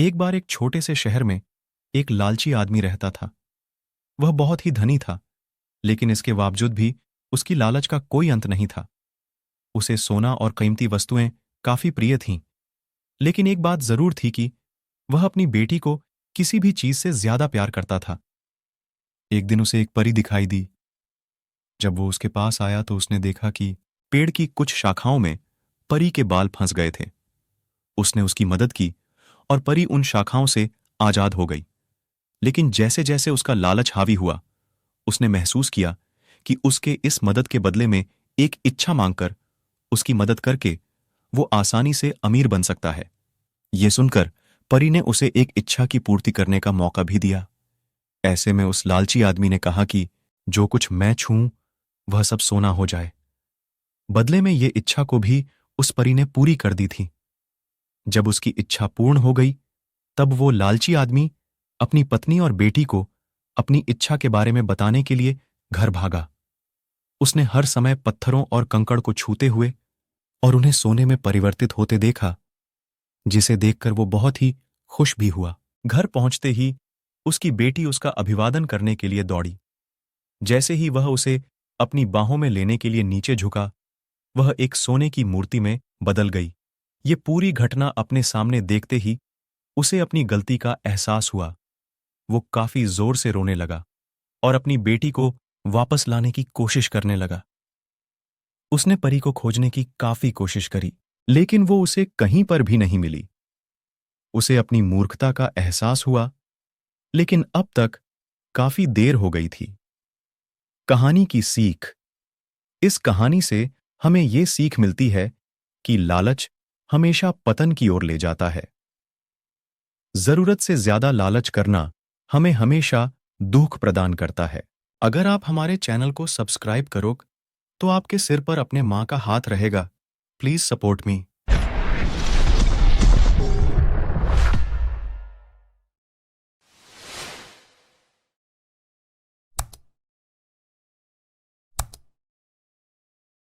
एक बार एक छोटे से शहर में एक लालची आदमी रहता था। वह बहुत ही धनी था, लेकिन इसके बावजूद भी उसकी लालच का कोई अंत नहीं था। उसे सोना और कीमती वस्तुएं काफी प्रिय थीं, लेकिन एक बात जरूर थी कि वह अपनी बेटी को किसी भी चीज से ज्यादा प्यार करता था। एक दिन उसे एक परी दिखाई दी। जब वो उसके पास आया तो उसने देखा कि पेड़ की कुछ शाखाओं में परी के बाल फंस गए थे। उसने उसकी मदद की और परी उन शाखाओं से आजाद हो गई। लेकिन जैसे जैसे उसका लालच हावी हुआ, उसने महसूस किया कि उसके इस मदद के बदले में एक इच्छा मांगकर उसकी मदद करके वो आसानी से अमीर बन सकता है। ये सुनकर परी ने उसे एक इच्छा की पूर्ति करने का मौका भी दिया। ऐसे में उस लालची आदमी ने कहा कि जो कुछ मैं छूऊं वह सब सोना हो जाए। बदले में ये इच्छा को भी उस परी ने पूरी कर दी थी। जब उसकी इच्छा पूर्ण हो गई, तब वो लालची आदमी अपनी पत्नी और बेटी को अपनी इच्छा के बारे में बताने के लिए घर भागा। उसने हर समय पत्थरों और कंकड़ को छूते हुए और उन्हें सोने में परिवर्तित होते देखा, जिसे देखकर वो बहुत ही खुश भी हुआ। घर पहुंचते ही उसकी बेटी उसका अभिवादन करने के लिए दौड़ी। जैसे ही वह उसे अपनी बाहों में लेने के लिए नीचे झुका, वह एक सोने की मूर्ति में बदल गई। ये पूरी घटना अपने सामने देखते ही उसे अपनी गलती का एहसास हुआ। वो काफी जोर से रोने लगा और अपनी बेटी को वापस लाने की कोशिश करने लगा। उसने परी को खोजने की काफी कोशिश करी, लेकिन वो उसे कहीं पर भी नहीं मिली। उसे अपनी मूर्खता का एहसास हुआ, लेकिन अब तक काफी देर हो गई थी। कहानी की सीख। इस कहानी से हमें ये सीख मिलती है कि लालच हमेशा पतन की ओर ले जाता है। जरूरत से ज्यादा लालच करना हमें हमेशा दुख प्रदान करता है। अगर आप हमारे चैनल को सब्सक्राइब करो तो आपके सिर पर अपने मां का हाथ रहेगा। Please support me.